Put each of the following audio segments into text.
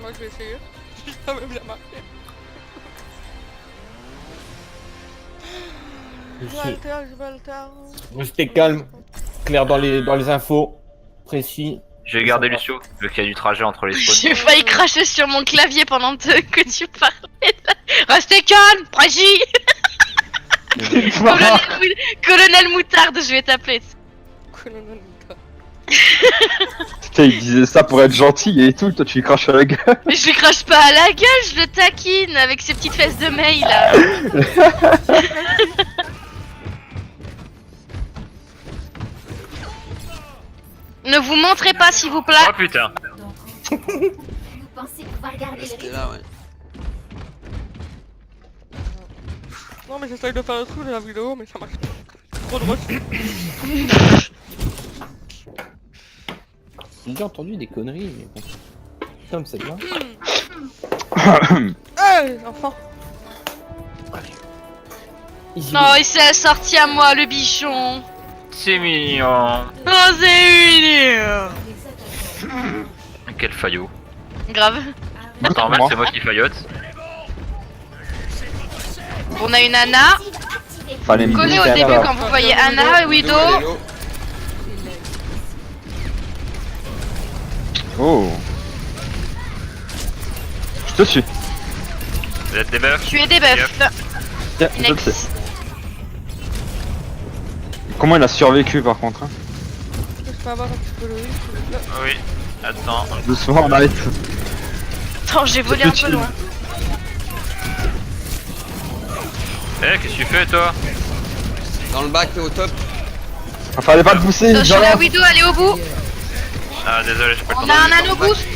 moi je vais essayer. Ça m'a bien marqué. Gibraltar. Restez calme, clair dans les infos, précis. Je vais garder Lucio, vu qu'il y a du trajet entre les spawns. J'ai failli cracher sur mon clavier pendant que tu parlais là. Restez calme, précis. Colonel Moutarde, je vais t'appeler. Colonel Moutarde. Putain, il disait ça pour être gentil et tout, toi tu lui craches à la gueule. Mais je lui crache pas à la gueule, je le taquine avec ses petites fesses de mail là. Ne vous montrez pas s'il vous plaît. Oh putain. Vous pensez pouvoir garder le Restez rythme? là, ouais. Non mais j'essaye de faire le truc de la vidéo mais ça marche pas. Trop de rush. J'ai déjà entendu des conneries, mais bon. Comme c'est bien. Hey, enfin. Easy. Non, il s'est sorti à moi le bichon. C'est mignon. Oh, c'est mignon. Quel faillot. Grave. Attends, mec, c'est moi qui faillote. On a une Anna. Fallait me Collez dire au ça, début là. quand vous voyez Anna, Widow. Hello. Oh. Je te suis. Vous êtes des buffs. Tu es des buffs. Tiens, je le Next. sais. Comment il a survécu par contre hein? Je peux avoir un petit peu le rythme, s'il vous plaît. Oui. Attends. Doucement, on arrête. Attends, j'ai volé un peu loin. Eh, qu'est-ce que tu fais toi? Dans le bac, t'es au top. Ah, fallait pas le pousser, Attention genre. la Widow, allez au bout. Ah, désolé, j'ai pas le On temps. a un anneau boost.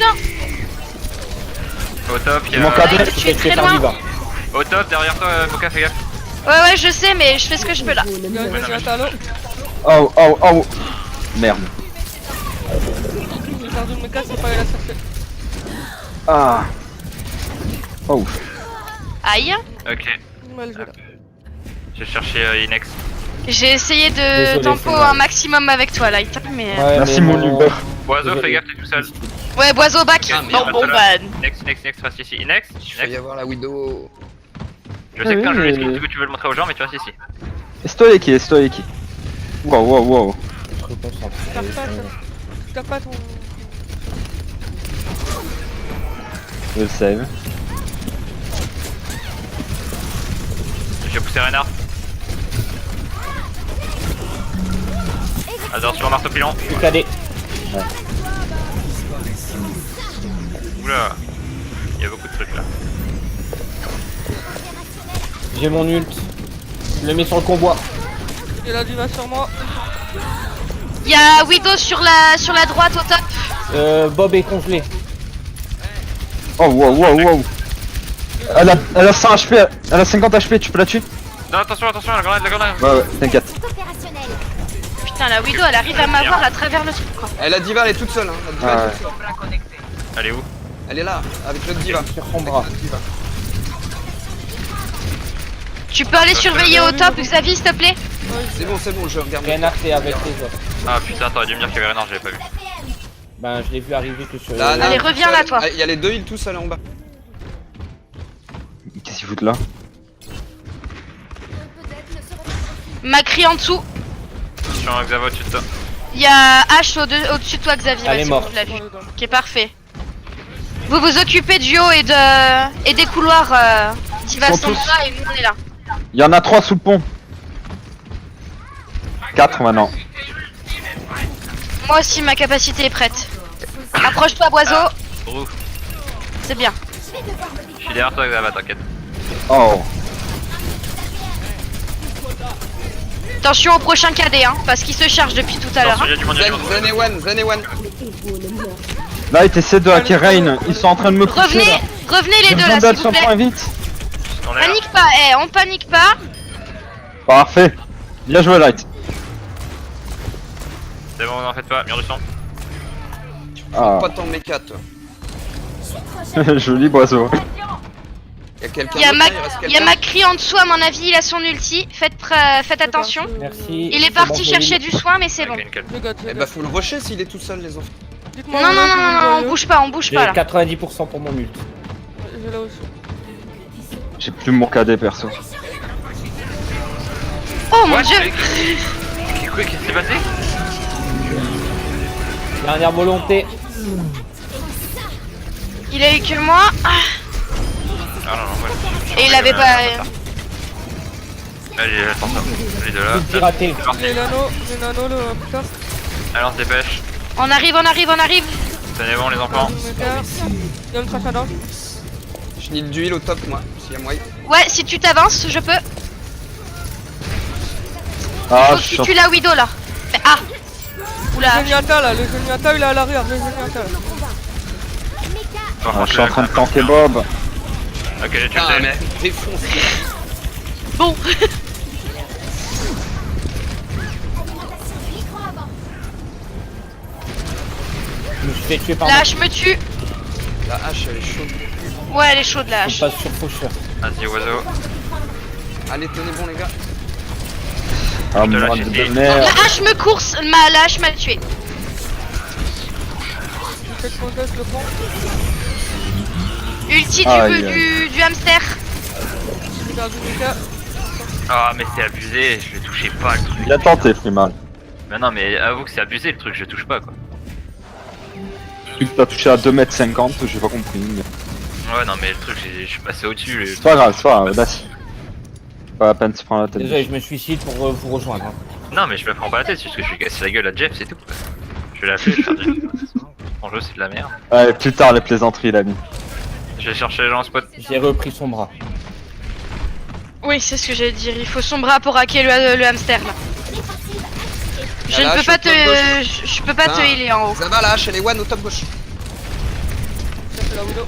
Au top, il y Il manque a. un dé. Je suis très ça loin. y va. Au top, derrière toi, Moka, fais gaffe. Ouais, je sais, mais je fais ce que je peux là. Il y a un talon. Oh, oh, oh. Merde. J'ai perdu le méca, c'est pas aller la chercher. Ah. Oh. Aïe. Ok. Mal joué là. J'ai cherché Inex. J'ai essayé de Désolé, tempo c'est mal. un maximum avec toi, Light. Mais. Ouais, Merci mais mon Uber. Oiseau, Désolé. fais gaffe, t'es tout seul. Ouais, boiseau back. Ah, Bon, merde. bon, bah. Next, reste ici. Inex, Je vais y avoir la widow. Je sais que t'as un Ah joli oui, skin mais- que tu veux le montrer aux gens, mais tu restes ici. Stoïki, stoïki. Wow, wow, wow. Trop concentré. T'as pas ton... Je le save. J'ai poussé Renard. Attention, marteau pilon. KD. Oula. Il y a beaucoup de trucs là. J'ai mon ult. Je le mets sur le convoi. Il a du va sur moi. Y'a Widow sur la droite au top. Bob est congelé. Oh, wow, wow, wow. Elle a 100 HP, elle a 50 HP, tu peux la tuer? Non, attention, la grenade. Ouais, ouais, t'inquiète. Opérationnel. Putain, la Widow, elle arrive à m'avoir à travers le truc, quoi. La diva, elle est toute seule. Hein. La diva, Ah elle est ouais. toute seule. Elle est où? Elle est là, avec l'autre diva. Sur son bras. Tu peux aller surveiller au top, Xavier, s'il te plaît. C'est bon, je regarde. Renard est avec les autres. Ah putain, t'aurais dû me dire qu'il y avait Renard, j'avais pas vu. Ben, je l'ai vu arriver que sur Là, Allez, tout reviens seul. là, toi. Ah, il y a les deux îles tout seuls en bas. Qu'est-ce qu'il fout là? Macri en dessous. Attention, Xavo, au-dessus de toi. Y'a H au-dessus de toi, Xavier. Elle est c'est morte. bon, je l'ai vu. Ok, parfait. Vous vous occupez du haut et des couloirs qui va Ils sont Sandra tous- et nous on est là. Il y en a 3 sous le pont. 4 maintenant. Moi aussi, ma capacité est prête. Approche-toi, boiseau. Brou. C'est bien. Je suis derrière toi, Xavo, t'inquiète. Oh. Attention au prochain KD, hein, parce qu'il se charge depuis tout à l'heure. Attention, il y a du monde, il y a du monde. Zen et one. Là, il essaie de hacker Rain. Ils sont en train de me pousser Revenez, là. revenez les J'ai deux besoin là, d'aide s'il vous sur point plaît. vite. On est là. Panique pas, on panique pas. Parfait. Bien joué, Light. C'est bon, n'en faites pas, mur du son. Ah. Pas ton méca, toi. Joli boiseau. Y'a quelqu'un Il y a, d'autre, là, il reste il y a quelqu'un Macri en dessous, à mon avis, il a son ulti. Faites attention. Merci. Il est C'est parti bon, chercher du soin, mais c'est bon. Ok, nickel. Le gars, Eh bah faut le rusher s'il est tout seul les enfants. Dites-moi. Non, où non, est-ce non, que non, vous non, voyez. on bouge pas, on bouge J'ai pas là. 90% pour mon ult. J'ai là aussi. J'ai plus mon KD perso. Oh mon Ouais, dieu. Qu'est-ce qui s'est passé? Dernière volonté. Il a eu que moi. Ah, Ah non, non, ouais. et il avait pas. Allez, attends ça. Les deux là. Ult piraté. C'est parti. J'ai nano, le putain. Allez, on se dépêche. On arrive, on arrive, on arrive. Tenez bon les enfants. Il y a une trace à dents. Je need d'huile au top, moi, s'il y a moyen. Ouais, si tu t'avances, je peux. Ah, Faut je que suis tu en- tues la Widow là. Ah. Oula. Le Zenyatta là, le Zenyatta il est à l'arrière, le Zenyatta là. Par ah, contre, je suis en train de là, tanker Bob. Ok, j'ai tué Putain, le mais défonce. Bon. Je me suis fait tuer par La moi. hache me tue. La hache, elle est chaude. Ouais, elle est chaude la Je hache. passe sur Faucheur. Vas-y, oiseau. Allez, tenez bon, les gars. Ah, te lâche merde ici. de merde. La hache me course, la hache m'a tué. Je fais le contest, le prends. Ulti Aïe, du hamster. J'ai perdu mes cas. Ah, mais c'est abusé, je le touchais pas le truc. Il a tenté, Freeman. Mais non, mais avoue que c'est abusé le truc, je le touche pas quoi. Tu t'as touché à 2m50, j'ai pas compris. Ouais, non, mais le truc, je suis passé au-dessus. C'est pas grave, audace. Pas la peine de se prendre la tête. Désolé, je me suicide pour vous rejoindre. Hein. Non, mais je me prends pas la tête, c'est juste que je vais casser la gueule à Jeff, c'est tout. Je vais l'appeler, je vais faire du. Ton jeu, c'est de la merde. Ouais, plus tard, les plaisanteries, l'ami. Je vais chercher les gens en spot. J'ai repris son bras. Oui, c'est ce que j'allais dire. Il faut son bras pour hacker le hamster là. Je La ne peux hache pas au te. top gauche. Je peux pas te Putain. healer en haut. Ça va, la hache, elle est one au top gauche. Ça c'est la Widow.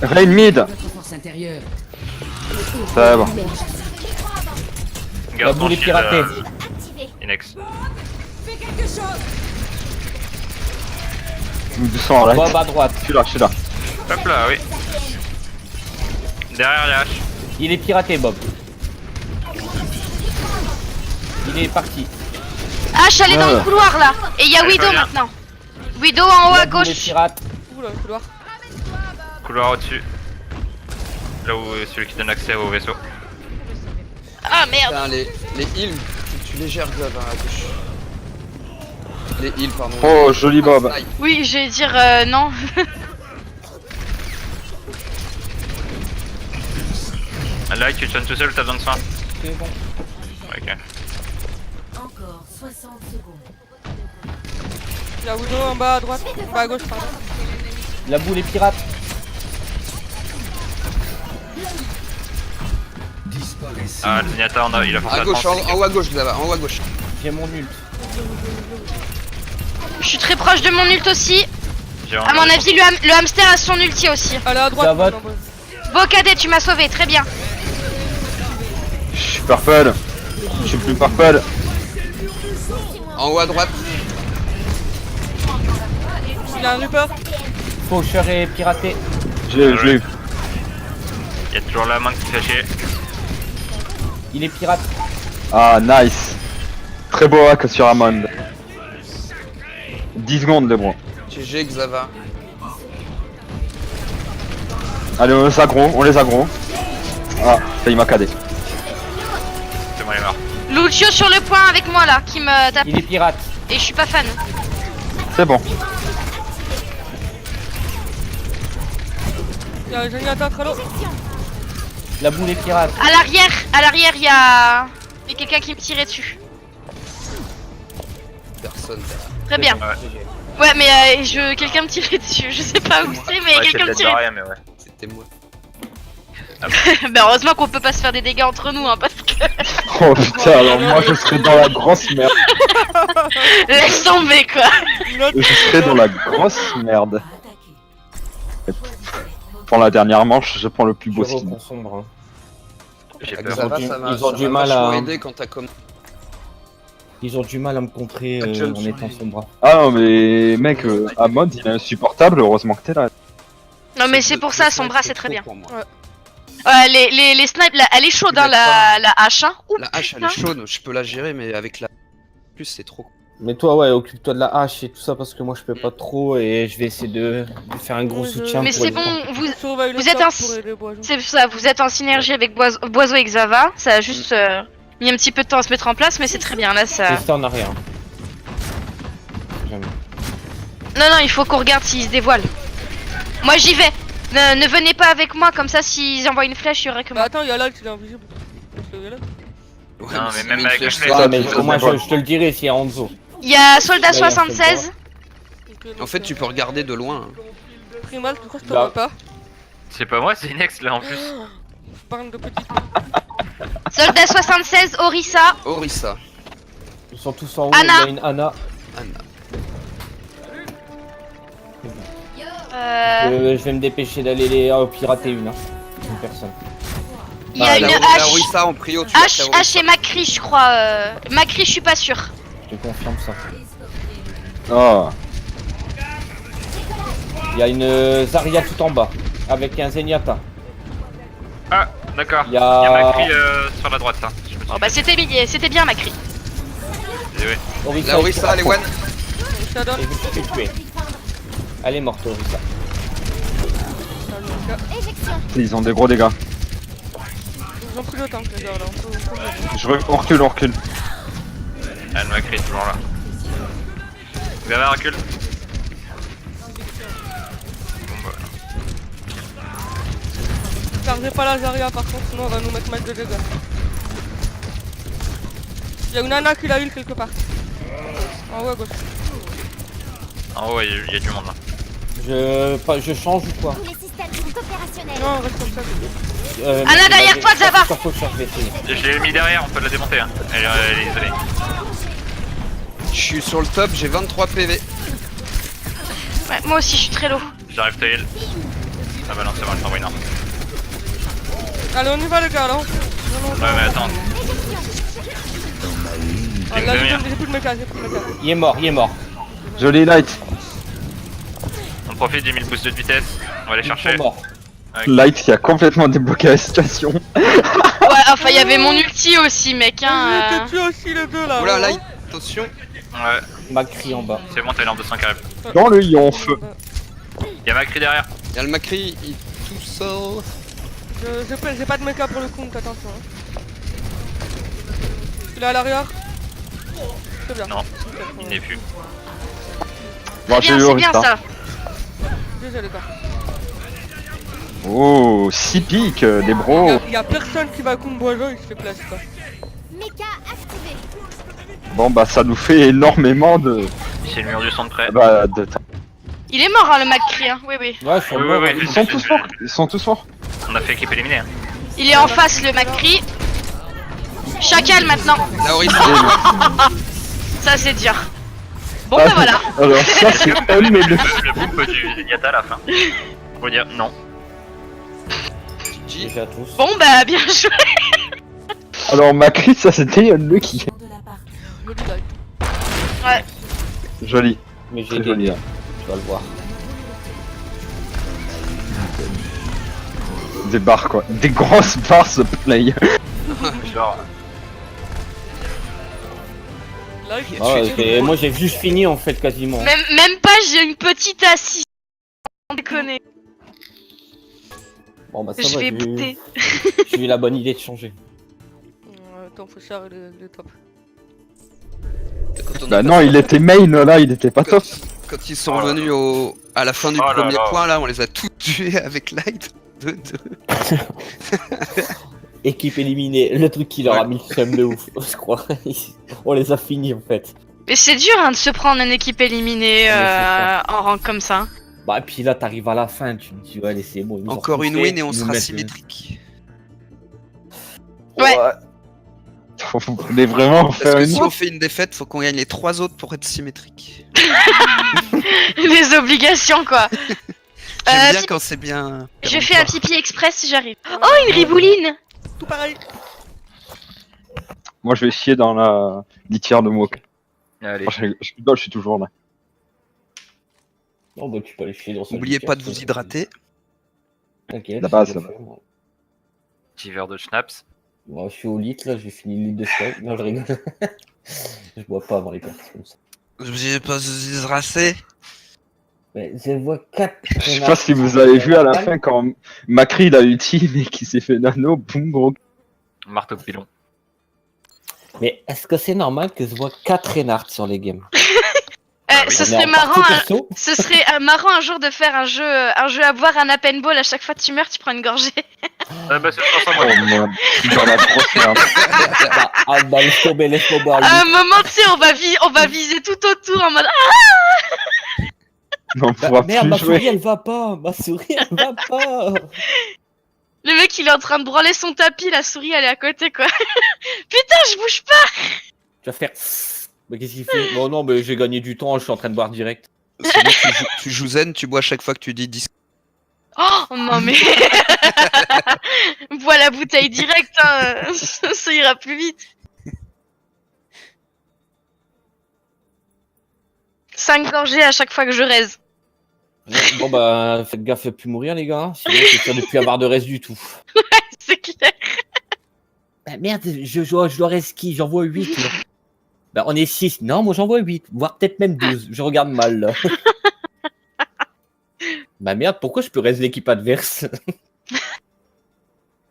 Rain mid. C'est bon. La Garde ton boule est shield, piratée. Inex. Doucement, là. Bob à droite. Je suis là. Hop là, oui. Derrière les haches. Il est piraté, Bob. Il est parti. Hache, elle est dans le Ouais. couloir là. Et il y a Elle Widow revient. maintenant. Widow en haut La à boule est gauche. pirate. Ouh là, le couloir. Couloir au-dessus. Là où celui qui donne accès au vaisseau. Ah merde. Putain, les heals, tu les gères, Glove, à gauche. Les heals, pardon. Oh, joli Bob. Aïe. Oui, je vais dire non. Là, tu sonnes tout seul ou t'as besoin de soin? C'est bon. Ok. Encore 60 secondes. Il y a Widow en bas à droite, en bas à gauche, pardon. La boule est pirate. Ah, le Zenyatta, il a forcé À à gauche, 30. en haut à gauche, Glava, en haut à gauche. J'ai mon ult. Je suis très proche de mon ult aussi. J'ai À mon avis, le hamster a son ulti aussi. Allez à droite, Ça va. maintenant, boss. Beau cadet, tu m'as sauvé, très bien. Je suis purple. Je suis plus purple. En haut à droite. Il a un Reaper. Faucheur est piraté. Je l'ai eu. Il y a toujours la main qui fait chier. Il est pirate. Ah, nice. Très beau hack sur Amon. 10 secondes, les bros. GG, Xava. Allez, on les aggro. Ah, failli m'accader. C'est bon, il est mort. Lucio sur le point avec moi là, qui me tape. Il est pirate. Et je suis pas fan. C'est bon. Il y a Zenyatta très low. La boule est pirate. À l'arrière, il y a quelqu'un qui me tirait dessus. Personne. Très bien. Ouais. Ouais, mais quelqu'un me tirait dessus. Je sais pas où c'est, mais Ouais, c'est quelqu'un me peut-être de tirait. rien, mais ouais. C'était moi. Bah heureusement qu'on peut pas se faire des dégâts entre nous, hein, parce que Oh putain, alors moi je serais dans la grosse merde. laisse tomber quoi. Je serais dans la grosse merde. Pour la dernière manche, je prends le plus beau Je skin. reprends son bras. J'ai Avec peur. Xava, Ils ont ça du- m'a ils ont ça du m'a mal vachement à- aidé quand t'as commencé. Ils ont du mal à me contrer Actuel en sur étant les- son bras. Ah non mais mec, Amon il est insupportable, heureusement que t'es là. Non mais c'est pour ça, son bras c'est très bien. Pour moi. Les snipes, là, elle est chaude hein, la hache. Hein. Ouh, La hache, elle putain. est chaude, je peux la gérer, mais avec la. plus, c'est trop. Mais toi, ouais, occupe-toi de la hache et tout ça parce que moi je peux pas trop et je vais essayer de faire un gros Oui, soutien. Mais pour c'est les bon, gens. vous, Surveille le vous êtes top un- pour aider Boiseau. c'est ça, vous êtes en synergie avec Boiseau et Xava. Ça a juste mis un petit peu de temps à se mettre en place, mais c'est très bien là. Ça. C'est ça en arrière. Jamais. Non, il faut qu'on regarde s'ils se dévoilent. Moi j'y vais. Ne venez pas avec moi, comme ça s'ils envoient une flèche, il y aurait que Bah moi. attends, y'a là, il est invisible. Laisse-le là. Ouais, Non, mais c'est même une avec flèche une flèche. sur Ouais, la mais tête, moi ça se voit. je te le dirai s'il y a Hanzo. Il y a Soldat Là, il y a un 76. Ok, donc, En fait, tu peux regarder de loin. hein. Primal, tu crois que je te Là. vois pas? C'est pas moi, c'est Inex là en plus. Parle de petite. Soldat 76, Orisa. Orisa. Ils sont tous en haut, Anna. il y a une Anna. Anna. Je vais me dépêcher d'aller les pirater une. Hein. Une personne. Il y a la, une la hache. Orisa en prio, tu vas H, faire H Orisa. et Macri, je crois. Macri, je suis pas sûr. Je te confirme ça. Oh. Il y a une Zarya tout en bas. Avec un Zenyatta. Ah, d'accord. Il y a- Macri sur la droite, ça. Je me suis Bon bah c'était bien Macri. désolé. Orisa La Orisa, elle est one. Shadow. Et je vais te tuer. Elle est morte, Orisa. Ils ont des gros dégâts. Ils ont pris le temps, les gars, là. On recule, on recule. Elle Macri est toujours là. Vous avez un recul. Bon bah. Chargez pas la Zarya par contre, sinon on va nous mettre mal de dégâts. Y'a une nana qui l'a heal quelque part. En haut à gauche. En haut, il y a du monde là. Je change ou quoi? Tous les systèmes sont opérationnels. Non, reste comme ça. Anna derrière toi, Zava. Je vais essayer. Je l'ai mis derrière, on peut la démonter. Hein. Elle est isolée. Je suis sur le top, j'ai 23 PV. Ouais, moi aussi je suis très low. J'arrive to heal. Ah bah non, c'est bon, je t'envoie une arme. Allez, on y va les gars là. Ouais, mais attends. Ah, une là, demi-heure. j'ai plus de méca, j'ai plus de méca. Il est mort, il est mort. Joli light. On profite du 1000 boost de vitesse. On va aller Ils chercher. sont morts. Light qui a complètement débloqué la situation. Ouais, enfin il y avait mon ulti aussi mec hein. T'es tué aussi les deux là. Oula, ouais. light, attention. Ouais, Macri en bas. c'est bon, t'as l'air de 5 carrés. Dans le yonf. Y'a Macri derrière. Y'a le Macri, il est tout seul. J'ai pas de méca pour le compte, attention. Hein. Il est à l'arrière. C'est bien. Non, Nickel, il n'est plus. Bon, j'ai eu C'est bien Orisa. ça. Désolé les gars. Oh, 6 piques, des bros. Y a personne qui va combo Boiseau, il se fait place quoi. Méca activé. Bon, bah, ça nous fait énormément de. C'est le mur du centre près. Bah, Il est mort hein le Macri hein, oui. Ouais, ils sont Oui, morts. oui, hein. oui. Ils sont tous morts. Ils sont tous morts. On a fait équipe éliminée. Hein. Il est en face le Macri. Chacal maintenant. La Orisa, Ça c'est dur. Bon Ah, bah voilà. Alors, ça, c'est un mais le. Le boom du Yata à la fin. Faut dire non. GG. Déjà tous. Bon bah bien joué. Alors, Macri, ça, c'était Lucky. De la partie. Joli light. Ouais. Joli. Mais j'ai Très des joli. tu vas le voir. Des barres, quoi. Des grosses barres, ce play. Genre. Light. Ah ouais, moi j'ai juste fini en fait quasiment. Même pas j'ai une petite assise. Sans déconner. Bon bah ça Je va, vais bouter. j'ai eu la bonne idée de changer. Attends, faut cher le top. Quand on Bah est non, il était main là, il était pas top. Quand ils sont revenus à la fin du Oh là premier là. point, là, on les a tous tués avec Light. 2-2. Équipe éliminée, le truc qui leur a mis le seum de ouf, je crois. On les a finis en fait. Mais c'est dur hein, de se prendre une équipe éliminée Ah, en rang comme ça. Bah et puis là t'arrives à la fin, tu me dis ouais allez c'est bon. ils nous ont Encore une repoussé, win et on ils nous sera mettent- symétrique. Ouais. Vous voulez vraiment Parce faire que une si autre on fait une défaite, faut qu'on gagne les 3 autres pour être symétrique. Les obligations quoi. J'aime bien pi- quand c'est bien. Je fais un pipi express, j'arrive. Oh une ribouline. Tout pareil. Moi je vais chier dans la litière de Mok. Allez. Je rigole, je suis toujours là. Oh bah tu peux aller chier dans ça. N'oubliez pas de vous hydrater. T'inquiète. La base, c'est la fait, moi. Petit verre de schnapps. Moi je suis au lit là, j'ai fini le lit de sel. Non je rigole. Je vois pas avoir les pertes comme ça. J'ai pas disracé. Mais je vois 4. Je sais pas si vous avez vu à la fin quand Macri il a ulti mais qui s'est fait nano, boum gros. Marteau pilon. Mais est-ce que c'est normal que je vois 4 Reinhardt sur les games? oui. Ce On est serait en marrant. partie perso. Ce serait marrant un jour de faire un jeu à boire, un up and ball. À chaque fois que tu meurs, tu prends une gorgée. Bah c'est pour ça Oh moi. merde, dans la grosse merde. Bah, laisse-moi boire. À un moment, tu sais, on va viser tout autour en mode. On pourra Merde, plus ma jouer. souris elle va pas. Ma souris elle va pas. Le mec, il est en train de branler son tapis. La souris, elle est à côté, quoi. Putain, je bouge pas. Tu vas faire. Mais qu'est-ce qu'il fait? Bon, non, mais j'ai gagné du temps, je suis en train de boire direct. Sinon, tu joues zen, tu bois à chaque fois que tu dis 10. Oh non, mais. Bois la bouteille direct, hein. Ça ira plus vite. 5 gorgées à chaque fois que je raise. Bon, bah, faites gaffe à plus mourir, les gars. Sinon, c'est sûr de plus avoir de reste du tout. C'est clair. Bah, merde, je dois reste qui? J'en vois 8. Là. Bah, on est 6. Non, moi j'en vois 8. Voire peut-être même 12. Je regarde mal, là. Bah, merde, pourquoi je peux reste l'équipe adverse?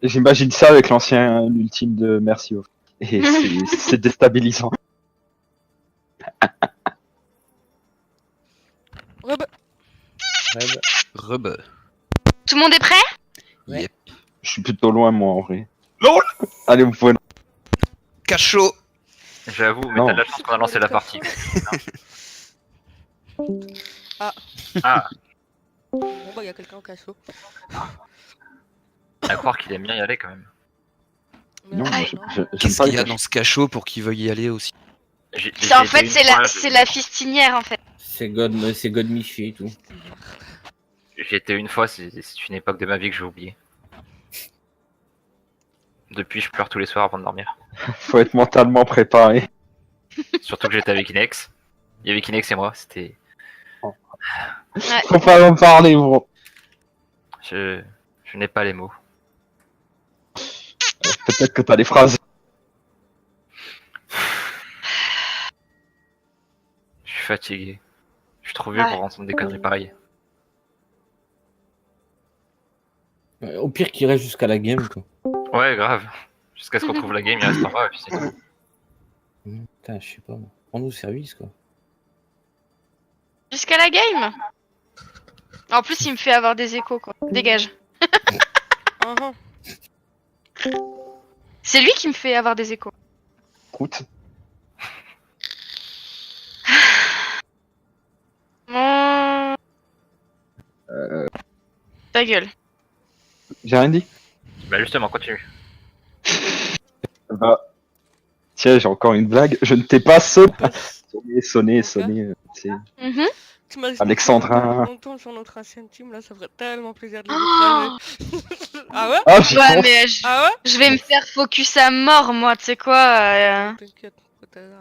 J'imagine ça avec l'ancien ultime de Mercio. Et c'est déstabilisant. Rebe. Tout le monde est prêt? Ouais. Yep. Je suis plutôt loin moi en vrai. LOL. Allez, vous pouvez. Cachot. J'avoue, mais Non. t'as de la chance qu'on a lancé la partie. Ah. Ah, Bon bah y'a quelqu'un au cachot. à croire qu'il aime bien y aller quand même. Mais Non, non, moi, non. j'aime Qu'est-ce pas qu'il le y a cachot. dans ce cachot pour qu'il veuille y aller aussi? En fait, c'est la fistinière, en fait. C'est God Miché et tout. J'y étais une fois, c'est une époque de ma vie que j'ai oublié. Depuis, je pleure tous les soirs avant de dormir. Faut être mentalement préparé. Surtout que j'étais avec Inex. Il y avait Inex et moi, c'était. Faut pas en parler, bro. Je n'ai pas les mots. Peut-être que t'as des phrases. Je suis fatigué. Je suis trop vieux Ouais. pour entendre des conneries pareilles. Au pire, qu'il reste jusqu'à la game, quoi. Ouais, grave. Jusqu'à ce qu'on trouve la game, il reste en bas et puis c'est tout. Putain, je sais pas. Prends-nous au service, quoi. Jusqu'à la game. En plus, il me fait avoir des échos, quoi. Dégage. Ah, C'est lui qui me fait avoir des échos. Écoute. Mon... Ta gueule. J'ai rien dit. Bah justement, continue. Bah. Tiens, j'ai encore une blague. Je ne t'ai pas sonné. C'est Mhm. tu m'as Alexandrin. longtemps sur notre ancienne team là, ça ferait tellement plaisir de les écraser. Ah ouais? Ah, j'y Ouais, pense. mais Ah ouais? je vais me faire focus à mort, moi, tu sais quoi. T'inquiète, peut-être.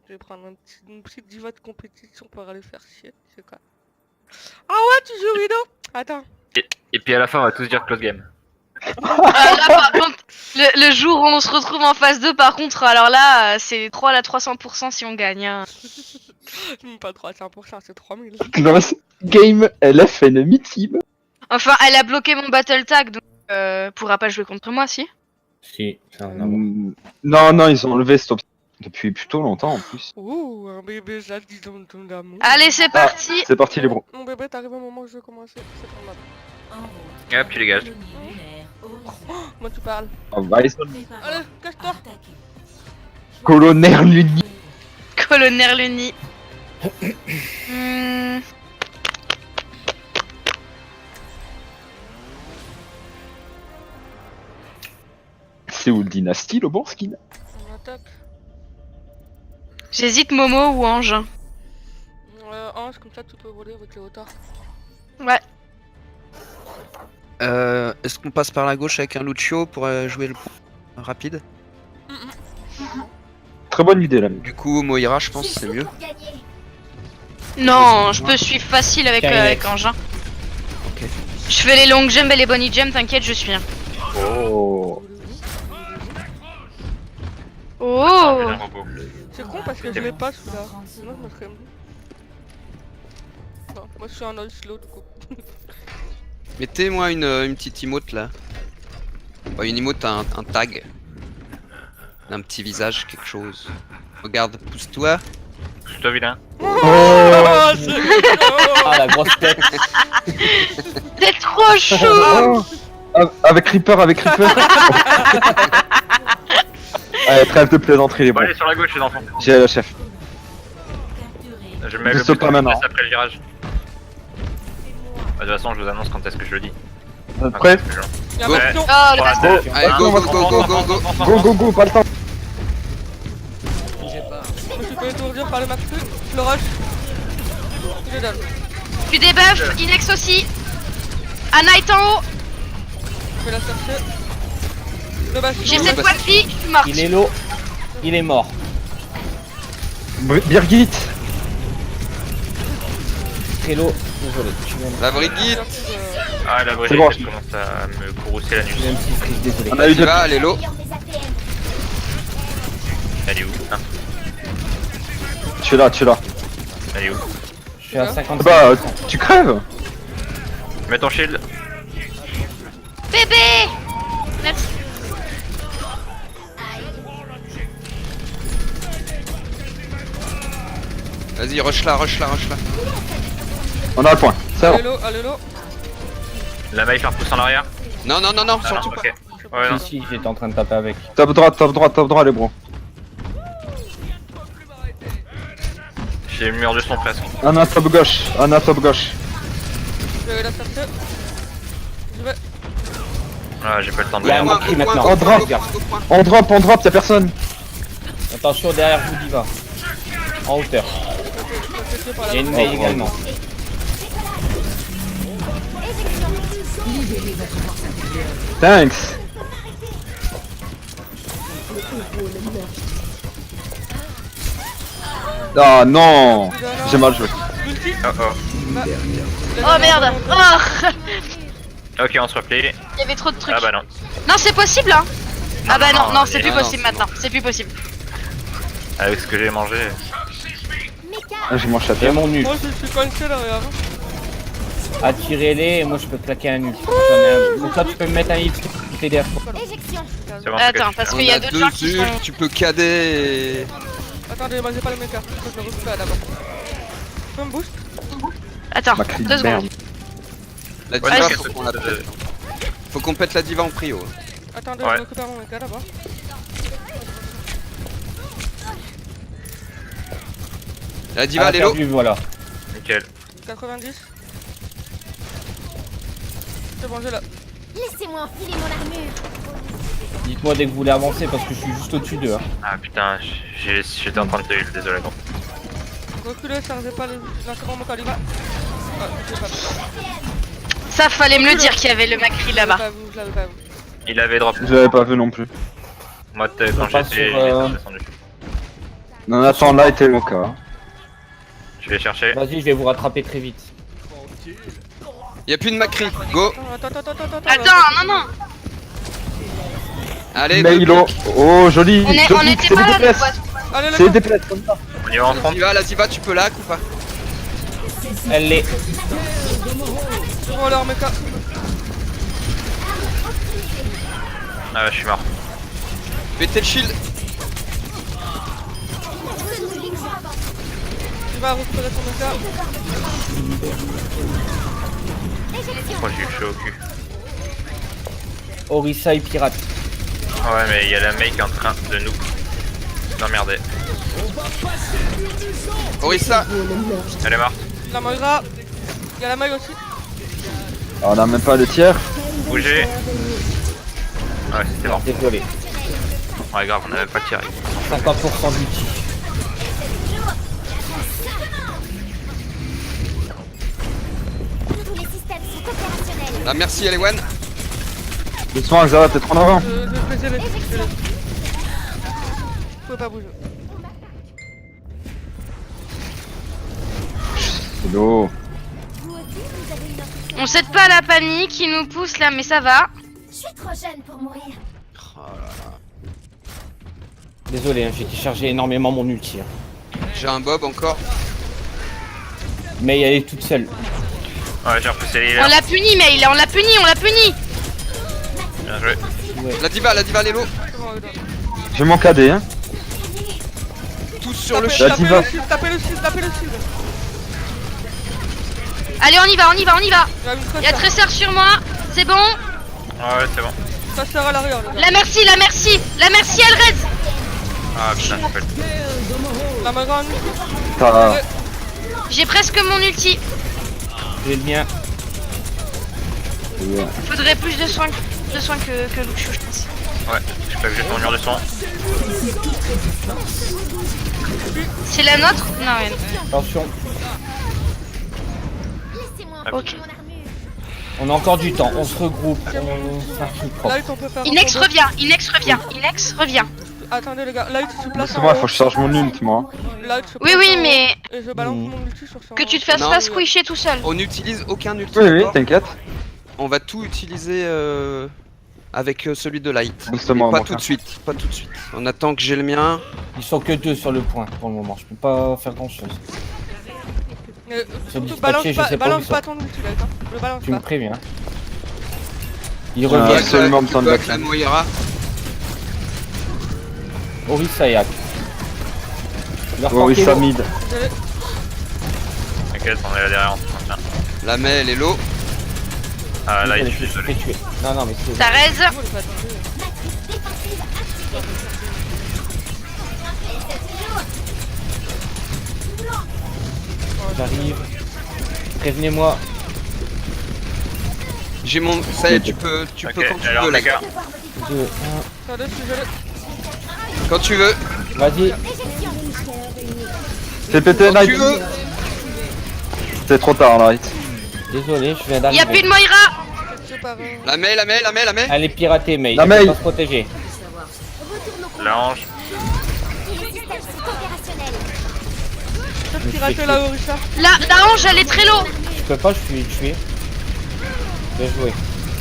Je vais prendre une petite diva de compétition pour aller faire chier, tu sais quoi. Ah ouais, tu joues Rido? Attends. Et puis à la fin, on va tous dire close game. Là, par contre, le jour où on se retrouve en phase 2, par contre, alors là, c'est 3 à 300% si on gagne. Hein. Même pas 300%, c'est 3000. Close game LF enemy team. Enfin, elle a bloqué mon battle tag, donc pourra pas jouer contre moi, si. Si, ça en a marre. Non, ils ont enlevé stop depuis plutôt longtemps en plus. Ouh, un bébé Jade, dis donc ton d'amour. Allez, c'est parti. C'est parti les bros. Mon bébé, t'arrives au moment où je veux commencer. C'est ton mode. Et hop, tu dégages. Moi, tu parles. Oh, bah, ils sont- Allez, cache-toi. Colonel Luni. Colonel Luni. C'est où le dynastie, le bon skin? On attaque. J'hésite Momo ou Ange. Ange, comme ça, tu peux voler avec les hauteurs. Ouais. Est-ce qu'on passe par la gauche avec un Lucio pour jouer le point rapide? Très bonne idée là. Du coup, Moira, je pense, c'est mieux. Non, je peux suivre facile avec, Carré. avec Ange. Hein. Ok. Je fais les long jumps et les bunny jumps, t'inquiète, je suis. Hein. Oh. Oh. Un robot. C'est con parce que je l'ai pas celui-là. Sinon je me serais mis. Non, moi je suis un all slow du coup. Mettez-moi une petite emote là. Bah, une emote, un tag. Un petit visage, quelque chose. Regarde, pousse-toi. C'est toi vilain. Oh, c'est chaud. Ah, la grosse tête. C'est trop chaud. Oh. Avec Reaper, avec Reaper. Allez, trêve de plaisanterie les Bon, bons. allez sur la gauche les enfants. J'ai le chef. Je mets Je le saute bouton pas maintenant. vitesse après le virage. Bah, de toute façon, je vous annonce quand est-ce que je le dis. Prêt? Y'a Go. ma pion. Oh, le Ouais, bâtard. c'est- Allez, go, go, go, go, go, go. Go, go, go, pas le temps. Je me suis fait étourdir par le max. Le rush. Il est down. Tu débuff, Inex aussi. Anna est en haut. Je vais la chercher. Le bastion. J'ai le 7 bastion. points de vie, je suis morte. Il est low. Il est mort. Birgit. Très low. Désolé. Je suis même, La Brigitte. Ah, la C'est Brigitte, bon. elle commence à me courroucer la nuit. même si je suis désolé. On a eu Tu deux. vas, elle est low. Meilleur des APM. Elle est où hein Tu es là, tu es là. Elle est où Je suis à 50. Bah, tu crèves. Mets ton shield. Bébé. Merci. Vas-y, rush là, rush là, rush là. On a le point. C'est bon. Allélo, allélo. La maille faire pousse en arrière. Non, non, non, non, Ah, surtout non, pas. ok. Ouais, non. Si, si, j'étais en train de taper avec. Top droit, les bros. J'ai le mur de son presque. Anna top gauche, Je vais la chercher. Je vais. Ah, j'ai pas le temps de Il y a un venir. Macri maintenant. On drop. On drop, y'a personne. Attention, derrière vous, Diva. En hauteur. Il y a une mail également. Thanks. Ah non, j'ai mal joué. Multi. Oh oh. Oh merde. Oh. Ok, on se replie. Il y avait trop de trucs. Ah bah non. Non, c'est possible hein. Ah bah non, non, c'est et plus non, possible non, maintenant. C'est plus possible. Avec ce que j'ai mangé. Ah, j'ai mon J'ai chapeau. mon nul. Moi je suis coincé derrière. Attirez-les et moi je peux claquer un nul. J'en ai un. Donc là tu peux me mettre un hit. TDF. Éjection. C'est bon, Attends, c'est parce On qu'il y a a d'autres gens deux qui ults, sont. tu peux cader. Attendez, moi j'ai pas le mecha. Faut que je le récupère d'abord. Tu peux me boost? Attends, Ma cri de 2 merde. secondes. La Ouais, diva, c'est faut que- qu'on la pète. Faut qu'on pète la diva en prio. Attendez, Ouais. je récupère mon mecha d'abord. La diva, Ah, elle est low. perdu, voilà. nickel. 90. C'est bon, j'ai là. Laissez-moi enfiler mon armure. Dites-moi dès que vous voulez avancer parce que je suis juste au-dessus d'eux. Hein. Ah putain, j'étais en train de te heal, désolé. Bon. Reculez, ça faisait pas l'interrompt mon calibre. Ah, j'ai pas vu. Ça, fallait me le dire qu'il y avait le Macri là-bas. Je l'avais pas vu. Il avait drop. Je l'avais pas vu non plus. Moi, quand passe j'étais, sur, il était descendu. Non, attends, là était le cas. Je vais chercher. Vas-y, je vais vous rattraper très vite. Y'a plus de Macri. Go. Attends. Attends, non, non. Allez, Mais go. il Oh, joli. On joli, était c'est pas des là, DPS. Allez, C'est les des gars. DPS comme ça. On y va en 30. La diva, tu peux lag ou pas? Elle l'est. C'est bon, leur mecha. Ah, je suis mort. Mettez le shield. Il va récupérer son mecha. Moi, j'ai eu chaud au cul. Orisa et pirate. Ouais, mais il y a la mec qui est en train de nous emmerder. Orisa. Elle est morte. La Moira. Il y a la maille aussi. Ah, on a même pas le tiers. Bougez. Ouais, c'était mort. Désolé. Ouais, grave, on avait pas tiré. 50% d'ulti. Tous les systèmes sont opérationnels. Ah, merci, Elewan. Doucement, Xara, t'es trop en avant. Je vais presser les. Vous pouvez pas bouger. C'est l'eau. Vous aussi, vous avez une offre. On cède pas à la panique, il nous pousse là, mais ça va. Je suis trop jeune pour mourir. Oh là là. Désolé, hein, j'ai déchargé énormément mon ulti. Hein. J'ai un bob encore. Mais elle est toute seule. Ouais, j'ai repoussé les On l'a puni, mais on l'a puni, on l'a puni. Bien joué. La diva, Lelo. J'ai mon KD, hein. Tous sur le La chat. diva. Tapez le shield, tapez le shield. Allez, on y va. Il y a une Il y a Tresseur sur moi. C'est bon. Ouais, c'est bon. Ça sert à l'arrière, les gars. La merci, elle raid. Ah putain, j'ai pas le La main grande. T'as... J'ai presque mon ulti. J'ai le mien. Faudrait plus de soins que Luxio, je pense. Ouais, j'ai pas vu, j'ai ton mur de son. C'est la nôtre? Non, rien. Attention, Laissez-moi Ah, enfiler ok. mon armure. on a encore du temps. On se regroupe. On s'infile propre. Light, on peut faire. Inex un combo. Inex revient. Attendez, les gars. Light, tu places C'est en moi, haut. faut que je charge mon ult, moi. Light, je Oui, place oui, en haut. mais Et je balance Mhm. mon ulti sur ça. que tu te fasses Non. pas squisher tout seul. On n'utilise aucun ulti. Oui, oui, d'accord. t'inquiète. On va tout utiliser avec celui de Light. Booste-moi, Mais pas mon tout de frère. suite, pas tout de suite. On attend que j'ai le mien. Ils sont que 2 sur le point pour le moment. Je peux pas faire grand chose. Surtout, dispatché, balance je pas, sais pas balance où pas ça. ton ulti, Light. Hein. Le balance Tu me pas. préviens. Ils Ah, reviennent. absolument besoin de avec la vaccin. Moira. Orisa et Ak. Orisa mid. Désolé. T'inquiète, on est là derrière, on se maintient. La Mei, elle est low. Ah là, Je il suis suis désolé. tué. Non, non, mais c'est. Ça raise. J'arrive. Prévenez-moi. J'ai mon. Ça y est, tu peux Ok, quand tu alors veux, les là. gars, 2, 1. Attendez, je suis désolé. Quand tu veux. Vas-y. C'est pété, Quand Knight. tu veux. C'est trop tard, Knight. Désolé, je viens Y a d'arriver. plus de Moira. C'est pas vrai. La Mei. Elle est piratée, mais La elle peut Mei. pas se protéger. l'ange. Les systèmes sont opérationnels. Je peux pirater la Orisa. La hange, elle est très low. Je peux pas, je suis tué. Bien joué.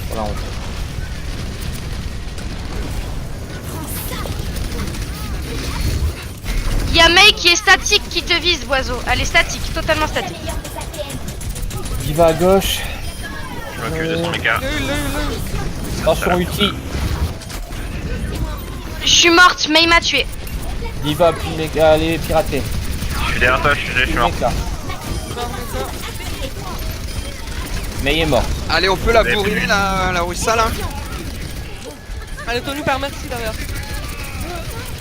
Voilà, on. Y a Mei qui est statique qui te vise, oiseau. Elle est statique, totalement statique. Diva à gauche. Je m'occupe de son méca. Le heal. Attention, ulti. Je suis morte, Mei m'a tué. Diva, puis méga, elle est piratée. Je suis derrière toi, je suis mort. Méga. Mais il est mort. Allez, on peut la bourriner, la Orisa, là. Elle est tenue par Merci derrière.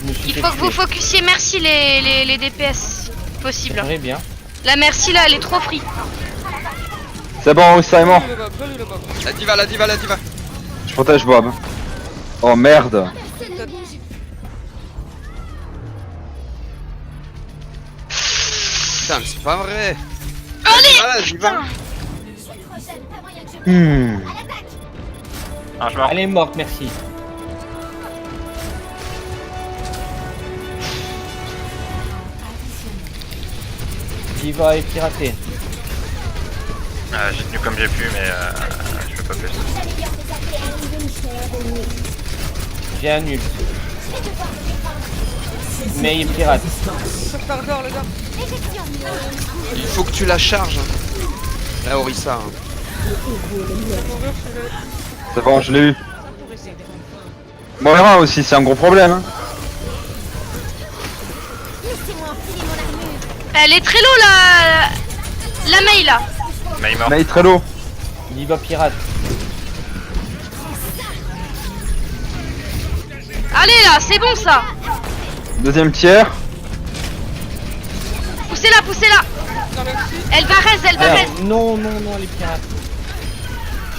Je me suis Il fait faut que vous tuer. focussiez merci les DPS possible. J'aimerais bien. La merci là, elle est trop free. C'est bon, Orisa est mort. Joli le bob. La diva. Je protège Bob. Oh merde. Putain, mais c'est pas vrai. Allez, Vas-y, va. Ah, je suis mort. Elle est morte, merci. Diva est piratée. J'ai tenu comme j'ai pu, mais je peux pas plus. J'ai un ult. Mais il est pirate. Sur chargeur, les gars. Il faut que tu la charges. Hein. La Orisa. Hein. C'est bon, je l'ai eu. Moira aussi, c'est un gros problème. Hein. Laissez-moi enfiler mon armure. elle est très low la Mei là. Mais il est mort. Mais il est très lourd. Diva pirate. Allez là, c'est bon ça. Deuxième tiers. Poussez-la. Non, merci. Elle va raise, Alors, non, elle est pirate.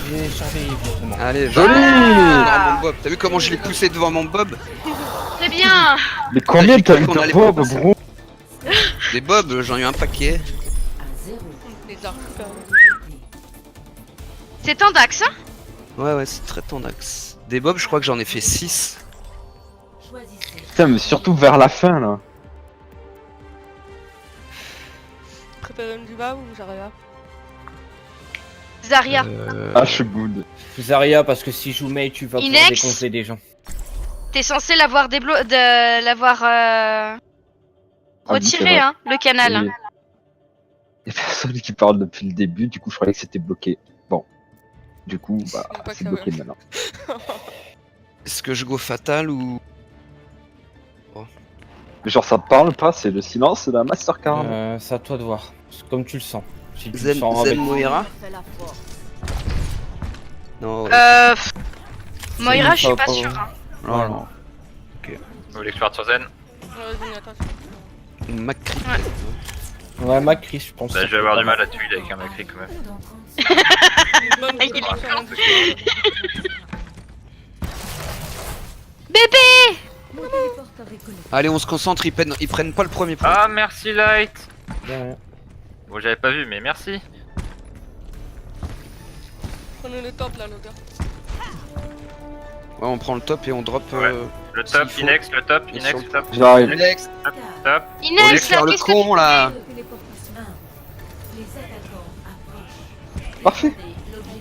J'ai chargé justement. Allez, Joli. devant mon Bob. T'as vu comment je l'ai poussé devant mon Bob? Très bien. Mais combien J'ai t'as cru eu qu'on de allait Bob, pas passer. bro? Des Bob, j'en ai eu un paquet. Les arcs. C'est en dax, hein. Ouais, c'est très tendax. Des Bob, je crois que j'en ai fait 6. Putain, mais surtout vers la fin là. Préférez une diva ou Zarya? Zarya. Ah, je suis good. Zarya, parce que si je joue Mei, tu vas pouvoir Inex. déconcer des gens. T'es censé l'avoir l'avoir Ah oui, c'est retiré, vrai. hein, le canal. Oui. Y'a personne qui parle depuis le début, du coup je croyais que c'était bloqué. Bon. Du coup, bah, Je sais pas c'est que ça bloqué va. maintenant. Est-ce que je go fatal ou. Mais genre ça te parle pas, c'est le silence de la Mastercard. C'est à toi de voir. C'est comme tu le sens. Si tu le Zen, sens Zen avec... Moira Non, Moira, je suis ça pas va sûre. Hein. non, non. Vous voulez que je parte sur Zen? Vas-y, attends. Une Macri. Ouais, Macri, je pense. Bah, je vais avoir du mal à tuer avec un Macri quand même. Bonne Il est défense, con. Bébé! Allez, on se concentre, ils prennent pas le premier point. Ah, merci Light. Ouais. Bon, j'avais pas vu, mais merci. Prenez le top là, le gars. Ouais, on prend le top et on drop. Le top, S'il faut. Inex, le top, Bien Inex, sûr. top, J'arrive. Next, top. au lieu de Inès, là, faire le qu'est-ce que con là. Parfait.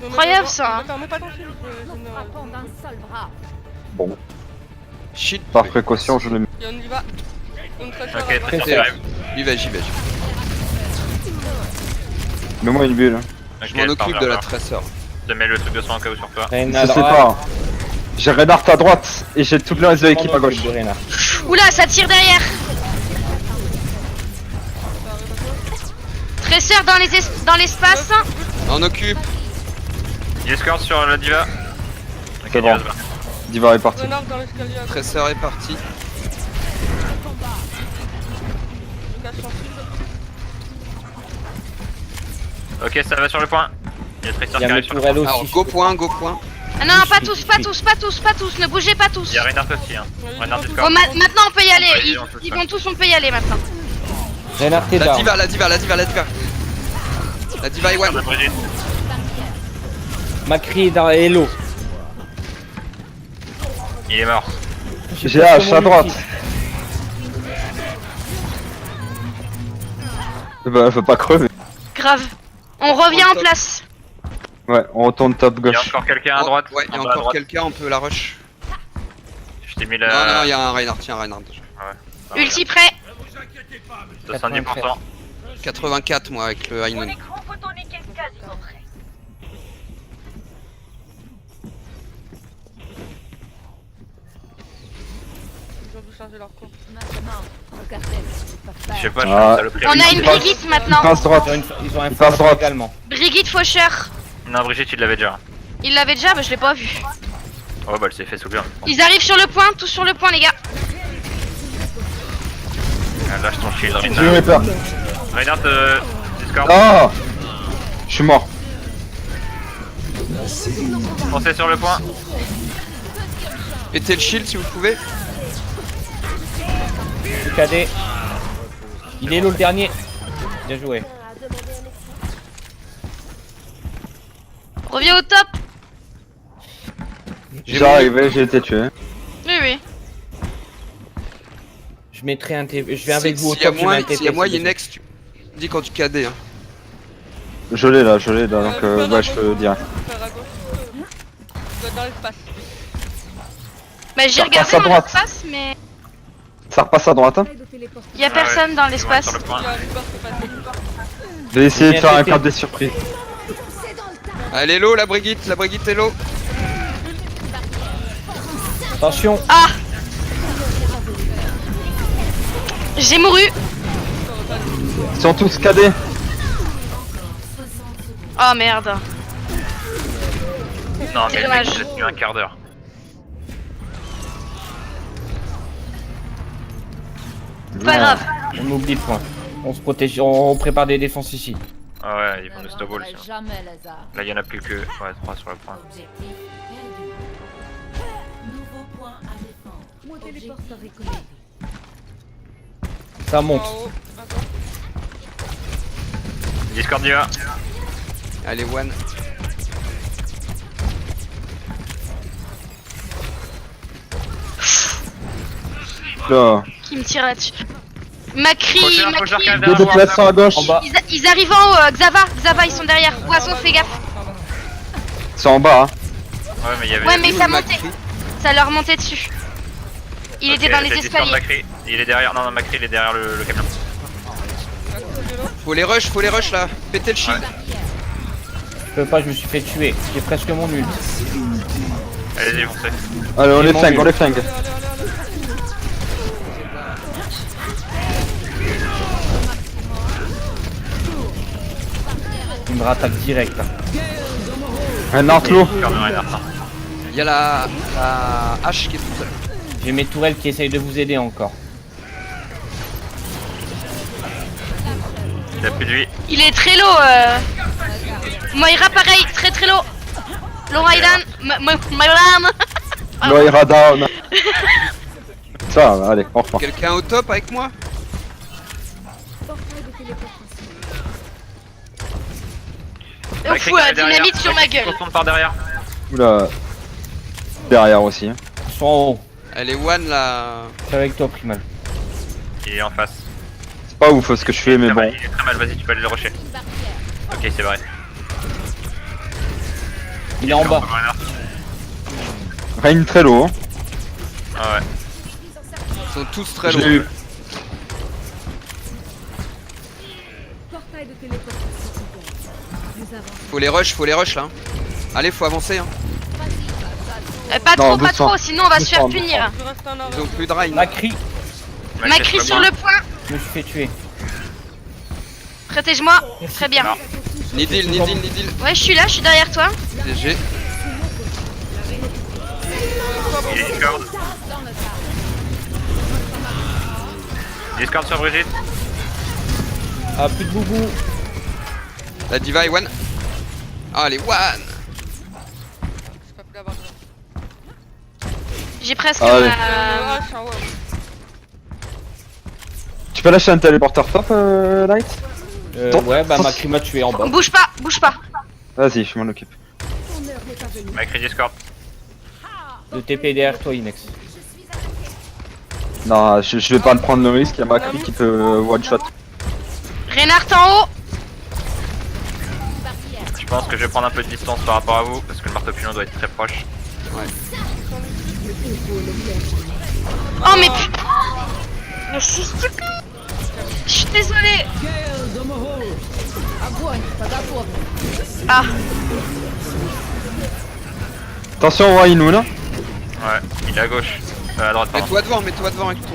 Incroyable, ça, hein. Attends, mets pas ton film. Frappant d'un seul bras. Bon, Shit. par précaution, je le mets. Et on y va. Une fraîcheur Ok, à très droite. sûr, j'arrive. J'y vais, j'y vais. Mets-moi une bulle. Je m'en occupe de la traceur. Je te mets le truc de soin en cas où sur toi. Reinhard, Je sais pas. J'ai Reinhardt à droite et j'ai tout le reste de l'équipe à gauche. Oula, ça tire derrière. Tresseur dans l'espace. On occupe. Il escorte sur la diva. Ok, C'est bon. diva se bat. Diva est parti. Renard dans l'escalier à gauche. Tresseur est parti. Je cache son shield. Ok, ça va sur le point. Il y a Tracer Il y qui a arrive sur le point. Meturel aussi. Alors, go point, go point. Ah non, pas tous, pas tous, pas tous, pas tous. Ne bougez pas tous. Il y a Reinhardt aussi, hein. Reinhardt Bon, escorte. maintenant on peut y aller. Ouais, Ils, on peut ils le vont tous, on peut y aller maintenant. Reinhard est La down. diva, la diva, la diva, la diva. La diva est one. On a Brigitte. Macri est dans Hello. Il est mort. J'ai H à droite. Bah, elle veut pas crever. Grave. On revient en top. place. Ouais, on retourne top Il y a gauche. encore quelqu'un à droite. Ouais, il y a en bas à encore droite. quelqu'un, on peut la rush. Je t'ai mis Non, non, la. il y a un Reinhardt, tiens, Reinhardt. Ulti prêt. 70%. 84 moi avec le High Noon. Ils ont dû changer leur compte. Je sais pas, je Ah. suis saloperie. On a une Brigitte Il maintenant. passe droite. Ils ont un Il passe fort droite. également. Brigitte Faucheur. Non, Brigitte, il l'avait déjà. Il l'avait déjà, mais je l'ai pas vu. Oh, bah, elle s'est fait soulever. Ils arrivent sur le point, tous sur le point, les gars. Lâche ton shield, J'ai eu Reinhardt. peur. Reinhardt, Discord. Ah, je suis mort. Foncez sur le point. Pétez le shield si vous pouvez. Le cadet. Il est low le dernier. Bien joué. Reviens au top. J'arrive, j'ai été tué. Oui, oui. Je mettrai un TP. Je vais avec vous au S'il y a top. je mets un moins, TP, s'il y a moins, si besoin. Inex, tu dis quand tu cadais. Hein. Je l'ai là, donc ouais, je te dirai. Faire à gauche. Il doit être dans l'espace. Bah, j'ai Ça regardé repasse à dans droite. l'espace, mais Ça repasse à droite, hein. y a personne dans Ils vont être l'espace. sur le point. Il y a Reaper qui est passé. Je vais essayer de Bien faire un TP. quart des surprises. Elle est low la Brigitte est low. Attention. Ah. J'ai mouru. Ils sont tous cadés. Oh merde. Non, mais C'est le dommage. mec, il a tenu un quart d'heure. Pas grave. On oublie le point. On se protège. On prépare des défenses ici. Ah ouais, ils vont nous snowball. sinon. Jamais, Lazare. Là, il y en a plus que 3 sur le point. Objectif perdu. Nouveau point à défendre. Mon téléporteur économique. Ça monte. En haut. Attends. Discord diva. Allez one. Là. Qui me tire là-dessus. Macri, Faucheur, Macri. qui arrive Deux derrière toi. déplacements à gauche. En bas. Ils arrivent en haut. Xava, ils sont derrière. Poisson, fais gaffe. C'est en bas, hein. Ouais, mais il y avait. Ouais, mais ça Macri. montait. Ça leur montait dessus. Il Ok, était dans les j'ai Discord escaliers. Macri. Il est derrière. Non, non, Macri, il est derrière le camion. Faut les rush là. Pétez le shield. Je peux pas, je me suis fait tuer. J'ai presque mon ult. Allez-y, foncez. Allez, on J'ai les mon flingue, ult. on les flingue. Il me rattaque direct là. Un Nartlo. Discord de Reinhardt. Il y a la hache qui est toute seule. J'ai mes tourelles qui essayent de vous aider encore. Il a plus de vie. Il est très low. Moira pareil, très très low. Low Raidan. Moira. Loïra down. Ça, va, allez, on repart. Quelqu'un au top avec moi? Au fou, dynamite sur ma gueule. On par derrière. Oula. Derrière aussi. Hein. Ils sont en haut. Elle est one là. C'est avec toi, Primal. Il est en face. C'est pas ouf ce que je fais, mais Très mal, bon. il est très mal, vas-y, tu peux aller le rusher. Ok, c'est vrai. Il est en bas. Reign très low. Hein. Ah ouais. Ils sont tous très Je loin. l'ai eu. Portail de téléportation ouvert. Nous avons Faut les rush là. Allez, faut avancer. Hein. Pas Non, trop, pas doucement. trop, sinon on va se faire Doucement, punir. Je reste en Ils arrêt. ont plus de rail. Macri, Macri sur le point. je me suis fait tuer. Protège-moi. Très bien. Non. Ni deal, ni deal, ni deal. Ouais, je suis là, je suis derrière toi. GG. Il est Discord. Discord sur Brigitte. Ah, plus de boubou. La diva est one. Ah, elle est one. Je peux plus l'avoir. J'ai presque Ah ouais. Ah, je suis en haut. Tu peux lâcher un téléporteur top, Light? Attends, Ouais, bah attends. Macri m'a tué en bas. Bouge pas, bouge pas. Vas-y, je m'en occupe. Macri Discord. Le TP derrière toi, Inex. Non, je vais pas le prendre le risque, il y a Macri qui peut one shot. Reinhardt en haut. Je pense que je vais prendre un peu de distance par rapport à vous, parce que le marteau pilon doit être très proche. Oh mais putain. Mais je suis stupide. Je suis désolée. Ah, Attention, on voit Inu là. Ouais, il est à gauche. À droite, pardon. Mets-toi devant avec ton.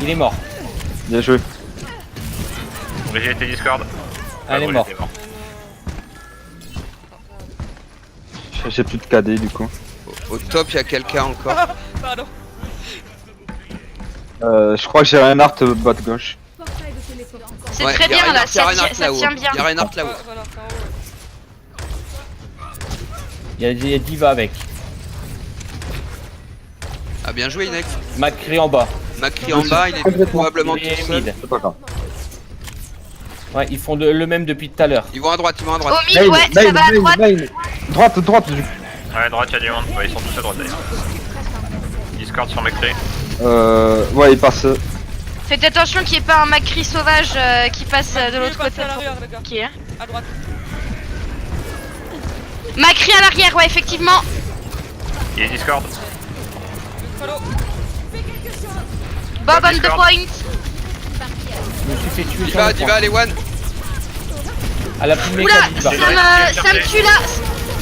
Il est mort. Bien joué. Brigitte et Discord. Elle est bon, morte. il était mort. J'ai plus de KD du coup. Au top, il y a quelqu'un encore. Pardon. Je crois que j'ai un art bot gauche. portail de téléportation. c'est Ouais, très y a bien là, Reinhardt, y a ça Reinhardt tient, ça là-haut. tient bien. Y a Reinhardt là-haut. Voilà, c'est en haut. Il y a Diva avec. Ah, bien joué, Inex. Macri en bas. Macri en bas, il est Complètement. probablement Il est tout seul. mid. C'est pas grave. Ouais, ils font le même depuis tout à l'heure. Ils vont à droite, ils vont à droite. Au mid, ouais, ça va à droite. Droite, droite. Ouais, droite, il y a du monde. Ouais, ils sont tous à droite d'ailleurs. Discord sur Macri. Ouais, il passe. Faites attention qu'il n'y ait pas un Macri sauvage qui passe de l'autre Macri côté. à l'arrière, les gars. Qui est À droite. Macri à l'arrière, ouais, effectivement. Il est Discord. Follow. Bob on the Discord. point. Je me suis fait tuer sur Diva, le Diva, point. elle est one. Elle a plus de Oula, méca, Diva. ça me tue là.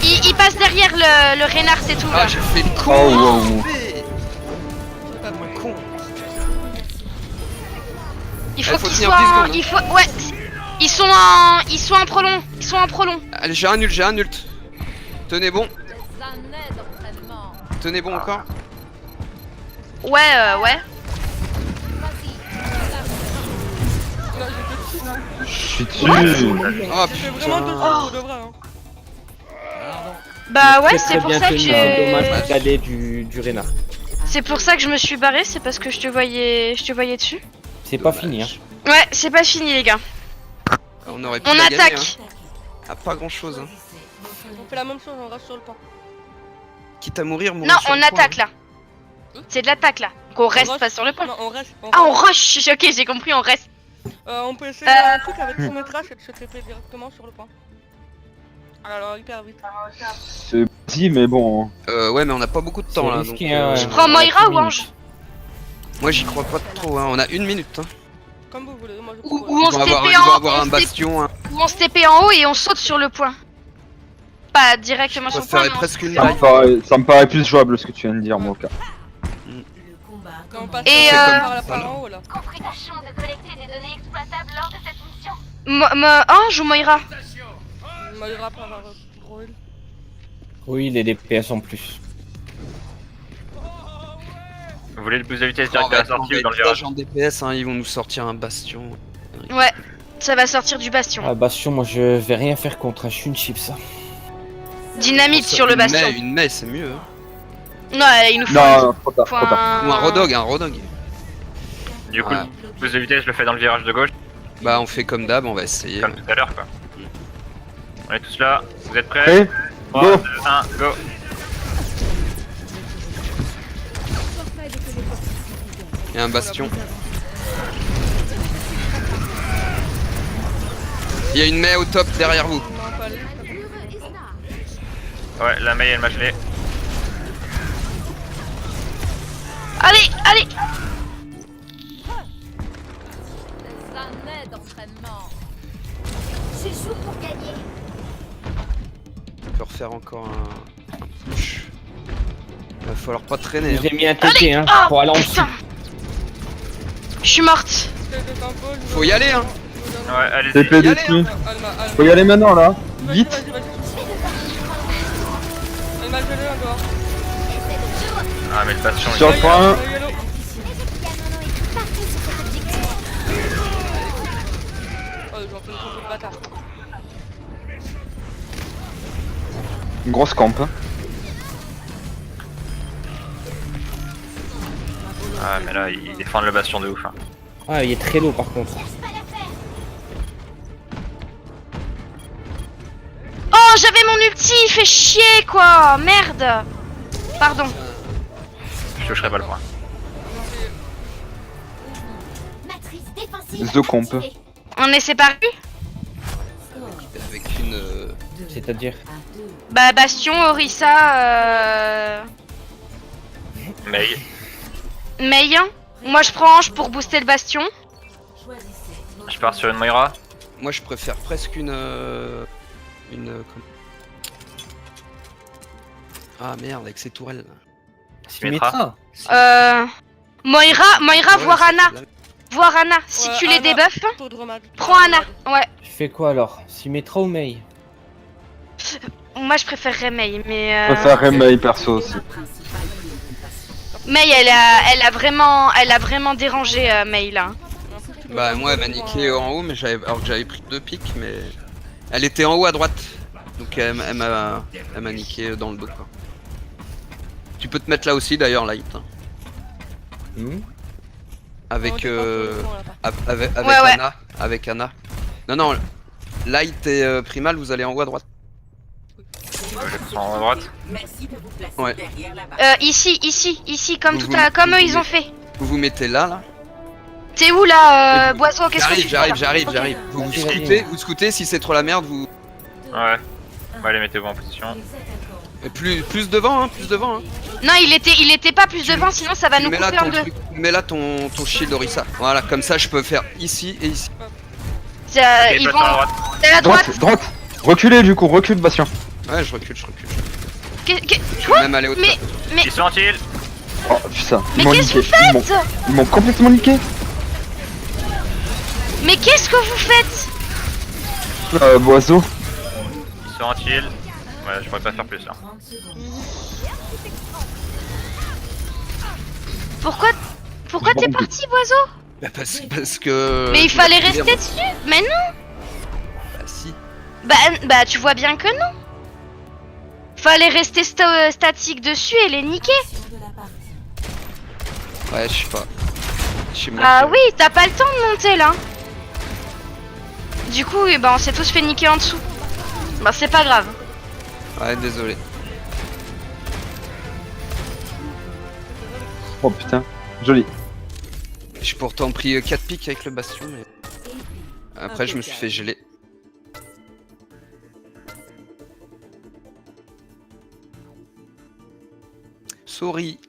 Il passe derrière le Reinhardt, c'est tout là. Ah, j'ai fait le con. Oh, wow. Con. Il faut faut qu'ils tenir soient 10 en... secondes, hein. Il faut... Ouais. Ils sont en prolong. Ils sont en prolong. Allez, j'ai un ult. Tenez bon. Tenez bon encore. Ouais, ouais. Je suis dessus. Oh C'est vraiment deux putain. pour de vrai. Hein. Bah ouais, Très, c'est très pour bien ça que tenu, j'ai... hein. Dommage le cadet du Reinhardt. C'est pour ça que je me suis barré, c'est parce que je te voyais dessus. C'est pas fini, hein. Ouais, c'est pas fini les gars. On aurait pu On la gagner, attaque. hein. Ah, pas grand chose. Hein. On fait la même chose, on reste sur le point. Quitte à mourir, Non, sur on le point, attaque là. C'est de l'attaque là. Qu'on reste rush. pas sur le point. Non, on reste. Ah, on rush. Ok, j'ai compris, on reste. On peut essayer un truc avec son métrage et de se TP directement sur le point. Alors hyper vite. C'est vas-y, mais bon. Ouais, mais on a pas beaucoup de temps là. C'est Donc, risqué, hein, Je ouais. prends Moira ou Ange? moi j'y crois pas trop, hein. On a 1 minute. Hein. Comme vous voulez, moi je Ou propose. on Ils se vont avoir, TP ils vont en avoir on un se TP bastion. Hein. ou on se TP en haut et on saute sur le point. Pas directement Je sur le point, préférais mais on- presque une Ça me, live. ça me paraît plus jouable ce que tu viens de dire, Moka. Le combat Non, on commence. passe Et, par la par en haut là. Compris tâchons de collecter des données exploitables lors de cette mission. Ange ou Moira? Moira par Roel. Oui, il est des PS en plus. Vous voulez le boost de vitesse On direct va à la être en sortie ou dans le virage? en DPS, hein. Ils vont nous sortir un bastion. Ouais, ça va sortir du bastion. Ah, Bastion, moi je vais rien faire contre, hein, je suis une chip ça. Dynamite sur le bastion. Une maie, c'est mieux. Hein. Non, il nous faut Non, trop tard, trop tard. Ou un rodog. Du coup, Ouais. le boost de vitesse, je le fais dans le virage de gauche, Bah, on fait comme d'hab, on va essayer. comme tout à l'heure quoi. On est tous là, vous êtes prêts? Prêt? 3, Go. 2, 1, go! Il y a un bastion. Il y a une maie au top derrière vous. Non, pas aller. Ouais, la maille elle m'a gelé. Allez. Jamais d'entraînement. Je joue pour gagner. On peut refaire encore un push. Va falloir pas traîner. Je Hein. vous ai mis un TT hein, Ah, pour aller en dessous. putain. Je suis morte. Espèce de tempo, je vous Faut y donne- aller, hein. je vous donne- Ouais, allez-y. TP allez, dessus. Alma. Faut y aller maintenant là. Vas-y, Vite. vas-y. Elle m'a gelé un dehors. Ah, mais le bastion Sur il le point. Yellow. Oh, j'en fais une trop de bâtard. Une grosse camp. Hein. Ah, mais là, ils défendent le bastion de ouf. Hein. Ah, il est très low par contre. Oh, j'avais mon ulti, il fait chier quoi. Merde. Pardon. Je toucherai pas le point. Matrice défensive. The comp. activée. On est séparés? Avec une. C'est-à-dire. Bah, Bastion, Orisa, Mais Mei. Moi, je prends Ange pour booster le Bastion. je pars sur une Moira. Moi, je préfère presque une. Ah merde, avec ces tourelles. Symmetra. Moira, Ouais, voir Anna. c'est- Voir Anna. Si Ouais, tu les Anna. débuffes, Taux de remade. prends Anna. Ouais. Je fais quoi alors? Symmetra ou Mei? Moi, je préférerais Mei, mais. Je préfère Remay perso aussi. Mei, elle a vraiment dérangé Mei là. Bah, moi, elle m'a niqué en haut, mais alors que j'avais pris 2 pics, mais. Elle était en haut à droite. Donc, elle m'a niqué dans le dos, quoi. Tu peux te mettre là aussi, d'ailleurs, Light. Hein. Avec. Avec Ouais, ouais. Anna. Avec Anna. Non, Light et Primal, vous allez en haut à droite. Je prends à droite. Ouais. Ici, comme Vous- tout à, comme vous- eux ils ont fait. Vous vous mettez là. T'es où là, Boiseau? Qu'est-ce que tu fais là? J'arrive. Vous Vas-y, scoutez, vas-y. vous scoutez, si c'est trop la merde, vous. Ouais. Bah, allez, mettez-vous en position. Et plus devant, hein, plus devant. Hein. Non, il était pas plus devant, sinon ça va nous Mets là couper en ton deux. truc, mets là ton shield Orisa. Voilà, comme ça je peux faire ici et ici. Ok, Ils toi, vont à droite. à la droite. Droite. Reculez du coup, recule Bastion. Ouais, je recule. Que- Je peux même aller au top. Mais Ils sont-ils? Oh putain, Mais ils m'ont qu'est-ce niqué. que vous faites? Ils m'ont complètement niqué. Mais qu'est-ce que vous faites? Boiseau. Ils sont-ils? Ouais, je pourrais pas faire plus là. Pourquoi t'es parti, Boiseau? Bah, parce que. Mais il je voulais fallait finir. rester dessus. Mais non. Bah si. Bah tu vois bien que non. Fallait rester statique dessus et les niquer. Ouais, je sais pas. Je sais Ah oui, t'as pas le temps de monter là. Du coup, on s'est tous fait niquer en dessous. Bah c'est pas grave. Ouais, désolé. Oh putain, joli. J'ai pourtant pris 4 pics avec le bastion, mais. Après, je me suis fait geler. Sorry.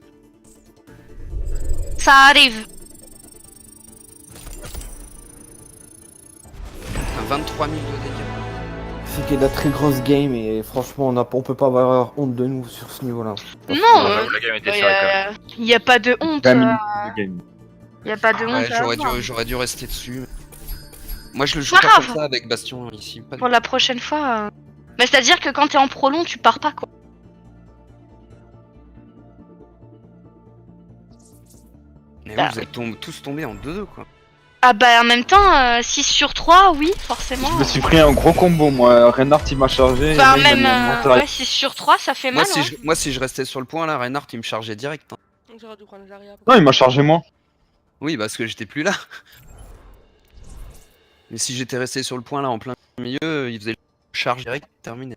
Ça arrive. Putain, 23 000 de dégâts. C'était de la très grosse game et franchement on peut pas avoir honte de nous sur ce niveau là. Non, J'avoue, la game était serrée quand même. il y a pas de honte. Il y a pas de honte. Ouais, à avoir. j'aurais dû rester dessus. Moi je le joue Pas pas grave. comme ça avec Bastion ici. Pas Pour la prochaine fois. Bah, c'est-à-dire que quand t'es en pro long, tu pars pas quoi. Mais Bah, vous êtes tous tombés en 2-2 quoi. Ah bah en même temps, 6 sur 3, oui, forcément. Je me suis pris un gros combo moi, Reinhardt il m'a chargé. Enfin, et là, il même m'a monté la- ouais, 6 sur 3, ça fait Moi mal. si, hein. moi si je restais sur le point là, Reinhardt il me chargeait direct. Hein. J'aurais dû prendre Zarya. Non il m'a chargé moi. Oui parce que j'étais plus là. Mais si j'étais resté sur le point là en plein milieu, il faisait le charge direct, terminé.